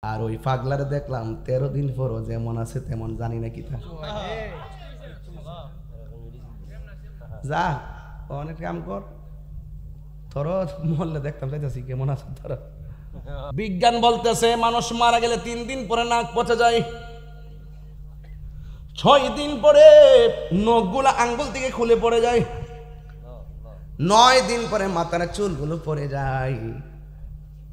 আর ওই পাগলারে দেখলাম 13 দিন পরও যেমন আছে তেমন, জানি না কি থা যা অনেক কাম কর, তোর মরলে দেখতাম চাইতেছি কেমন আছে তোর। বিজ্ঞান বলতেছে মানুষ মারা গেলে 3 দিন পরে নাক পচে যায়, 6 দিন পরে নখগুলো আঙ্গুল থেকে খুলে পড়ে যায়, 9 দিন পরে মাথার চুলগুলো পড়ে যায়।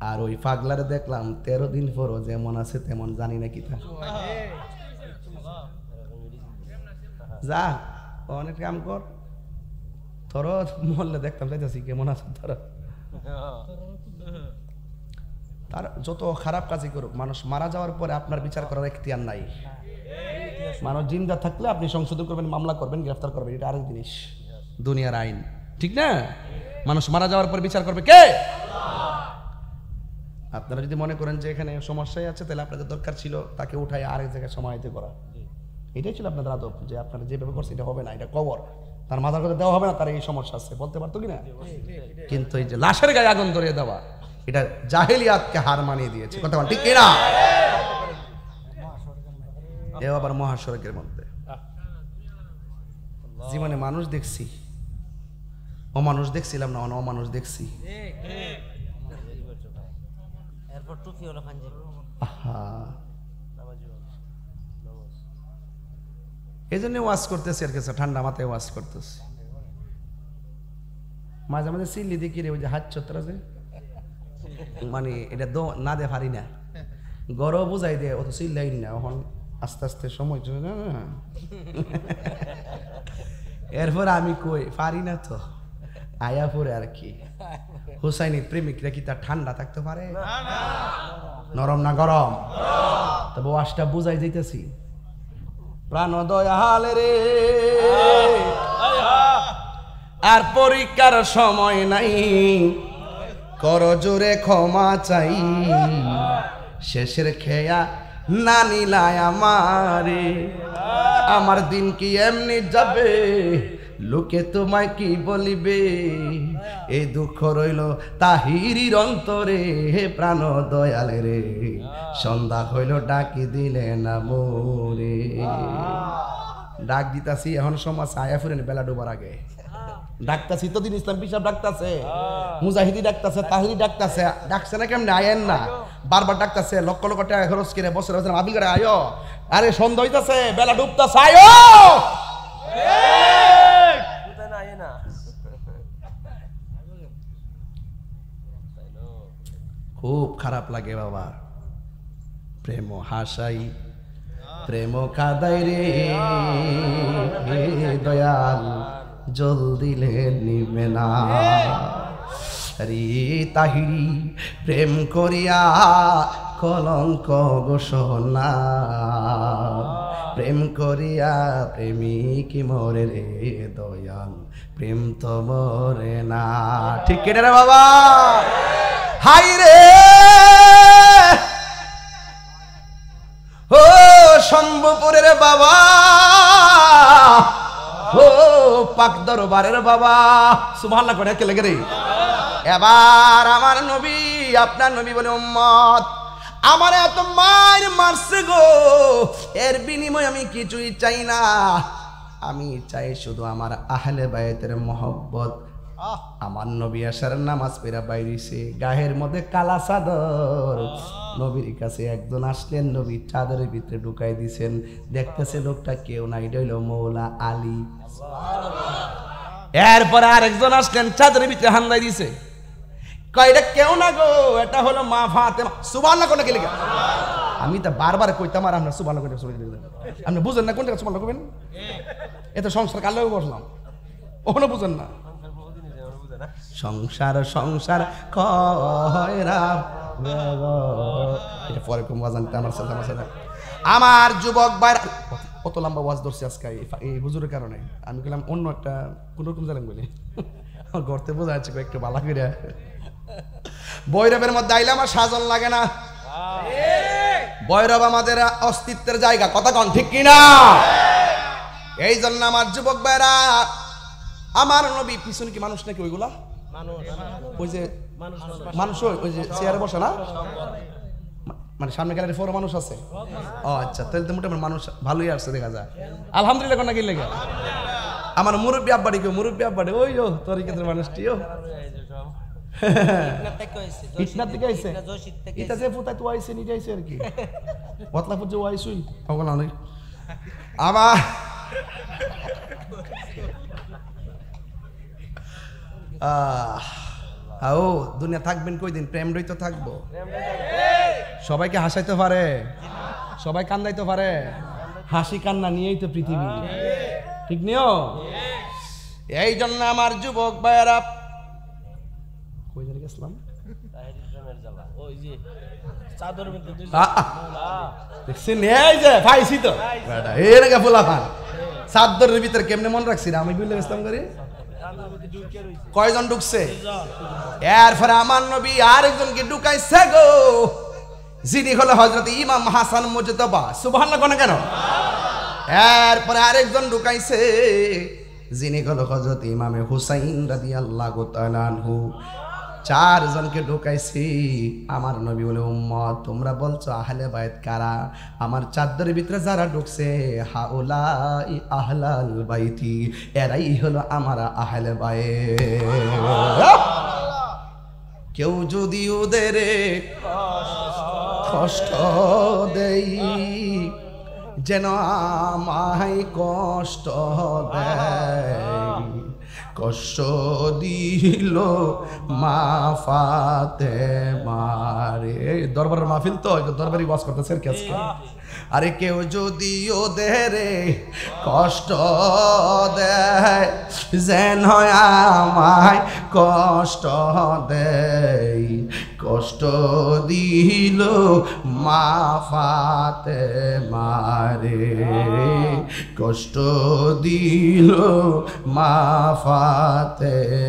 আর ওই পাগলারে দেখলাম 13 দিন পরও যেমন আছে তেমন, জানি না কি থা যা অনেক কাম কর, তোর মরলে দেখতাম চাইতেছি কেমন আছে তোর। তার যত খারাপ কাজই করুক, মানুষ মারা যাওয়ার পরে আপনার বিচার করার এখতিয়ার নাই। মানুষ জিন্দা থাকলে আপনি সংশোধন করবেন, মামলা করবেন, গ্রেফতার করবেন, এটা আরেক জিনিস, দুনিয়ার আইন, ঠিক না? মানুষ মারা যাওয়ার পর বিচার করবে কে? আপনারা যদি মনে করেন যে এখানে সমস্যায় আছে, তাহলে আপনাদের দরকার ছিল তাকে উঠাই আরেক জায়গায় সমাহিত করা। এটাই ছিল আপনাদের আদব, যে আপনারা যেভাবে করছে এটা হবে না, এটা কবর, তার মাথার কথা দেওয়া হবে না, তার এই সমস্যা আছে, বলতে পারতো কিনা? কিন্তু এই যে লাশের গায়ে আগুন ধরিয়ে দেওয়া, এটা জাহেলিয়াতকে হার মানিয়ে দিয়েছে, কথা বল ঠিক কিনা? এ আবার মহাসড়কের মধ্যে জীবনে মানুষ দেখছি, অমানুষ দেখছিলাম না, অমানুষ দেখছি। এই জন্য ওয়াজ করতেছি আর কিছু, ঠান্ডা মাথায় ওয়াজ করতেছি। মাঝে মাঝে চিল্লি দেখি রে, ওই যে হাত চত্রা যে, মানে এটা না দে পারি না, গরম বুঝাই দে, অত চিল্লাই না, এখন আস্তে আস্তে সময় চলে না। এরপর আমি কই পারি না তো, আয়া পরে আর কি। হুসাইনি প্রেমিকরা কি তার ঠান্ডা থাকতে পারে? নরম না গরম? তবে ওয়াজটা বুঝাই যাইতেছি। প্রাণ দয়াল রে, আর পরীক্ষার সময় নাই, কর জোরে ক্ষমা চাই, শেষের খেয়া না নিলায় আমারে, আমার দিন কি এমনি যাবে, লোকে তোমায় কি বলিবে, এই দুঃখ রইল তাহিরির অন্তরে, হে প্রাণ দয়াল রে, সন্ধ্যা হইল ডাকি দিলে না মোরে। ডাক দিতাছি এখন সমাজ আয়া ফুরেন বেলা ডোবার আগে, ডাকতাছি তো দিন ইসলাম পিসাব ডাকতাছে, মুজাহিদি ডাকতাছে, তাহিরি ডাকতাছে, ডাকছে না কেমনে? আয়েন না, বারবার ডাকতাছে, লক্ষ লক্ষ টাকা খরচ করে বছর বছর আবিল করে আয়ো, আরে সন্ধ্যা হইতাছে, বেলা ডুবতাছে, আয়ো। খুব খারাপ লাগে বাবা, প্রেম হাসাই প্রেম কাদাই রে, দয়াল জল দিলে নিবে না, রে তাহিরি প্রেম করিয়া কলঙ্ক ঘোষণা, প্রেম করিয়া প্রেমিক মরে রে, দয়াল প্রেম তো মরে না, ঠিক কেটে রে বাবা? হাই রে ও শম্ভুপুরের বাবা, ও পাক দরবারের বাবা, সুবহানাল্লাহ করে কে লেগে রে। এবার আমার নবী, আপনার নবী বলে, উম্মত আমার এত মার মারছে গো, এর বিনিময়ে আমি কিছুই চাই না, আমি চাই শুধু আমার আহলে বায়তের মহব্বত। আমার নবী আসার নামাজ পেরা বাইরেছে, গায়ের মধ্যে কালা চাদর, নবীর কাছে একজন আসলেন, নবী চাদরের ভিতরে ঢুকাই দিছেন, দেখতেছে লোকটা কেউ না, এটা হইল মৌলা আলী। এরপরে আরেকজন আসলেন, চাদরের ভিতরে হান্দাই দিছে, কয় এটা কেউ না গো, এটা হলো মা ফাতেমা। সুবহানাল্লাহ কোন কে? আমি তো বারবার কইতাম, আর আমরা সুবহানাল্লাহ কইতে শুনে দিলেন, আপনি বুঝেন না কোন জায়গায় সুবহানাল্লাহ কইবেন? এত সংসার কালেও বসলাম, ওখানে বুঝেন না। সংসার সংসার কয়রা, এটা পরে কম বাজানটা আমার সাথে আমার সাথে। আমার যুবক ভাই, কত লম্বা ওয়াজ ধরছি আজকে এই হুজুরের কারণে। আমি বললাম অন্য একটা কোন রকম জানেন বলি, গর্তে বোঝা যাচ্ছে একটু বালা করে। ভৈরবের মধ্যে আইলে আমার সাজন লাগে না, ভৈরব আমাদের অস্তিত্বের জায়গা, কথা কন ঠিক কিনা? এই জন্য আমার যুবক ভাইরা, আমার নবী পিছনে কি মানুষ নাকি ওইগুলা? ওই যে মানুষ, ওই যে চেয়ারে বসে না, মানে সামনে গ্যালারি ফোর মানুষ আছে? ও আচ্ছা, তাহলে তো মোটামুটি মানুষ ভালোই আসছে দেখা যায়। আলহামদুলিল্লাহ কোন নাকি লেগে আমার মুরব্বী আব্বাড়ি কেউ মুরব্বী আব্বাড়ি ওই ও তোর ক্ষেত্রে মানুষটি ও ইটনার দিকে আইছে এটা যে ফুটাই তো আইছে নিতে আইছে আর কি বতলাপুর যে আইছুই ওগুলো অনেক আবার ও দুনিয়া থাকবেন কয়দিন? প্রেম রই তো থাকবো। সবাইকে হাসাইতে পারে, সবাই কান্দাইতে পারে, হাসি কান্না নিয়েই তো পৃথিবী, ঠিক নিও। এই জন্য আমার যুবক ভাইয়েরা কই জায়গায় গেছিলাম? দেখছেন এই যে পাইছি তো এই রেখা ফুলা পান চাদরের ভিতরে কেমনে মনে রাখছি না আমি বুঝলে গেছিলাম করি কয়জন ঢুকছে? এরপরে আমার নবী আরেকজনকে ঢুকাইছে গো, যিনি হলো হযরত ইমাম হাসান মুজতবা। সুবহানাল্লাহ কোন কেন? এরপরে আরেকজন ঢুকাইছে, যিনি হলো হযরত ইমামে হুসাইন রাদিয়াল্লাহু তাআলা আনহু। চারজনকে ঢুকাইছি। আমার নবী বলে উম্মত তোমরা বলছো আহলে বাইত কারা? আমার চাদরের ভিতরে যারা ঢুকছে হাউলাই আহলাল বাইতি, এরাই হলো আমার আহলে বাইত। কেউ যদি ওদের কষ্ট দেই যেন আমায় কষ্ট দেয়, কষ্ট দিল মা ফাতেমারে। দরবারের মাহফিল তো দরবারি ওয়াজ করতেছে আর কি আজকে। আরে কেউ যদি ওদের কষ্ট দেয় যেন আমায় কষ্ট দেয়, কষ্ট দিল মা ফাতেমারে, কষ্ট দিল মা ফাতেমারে।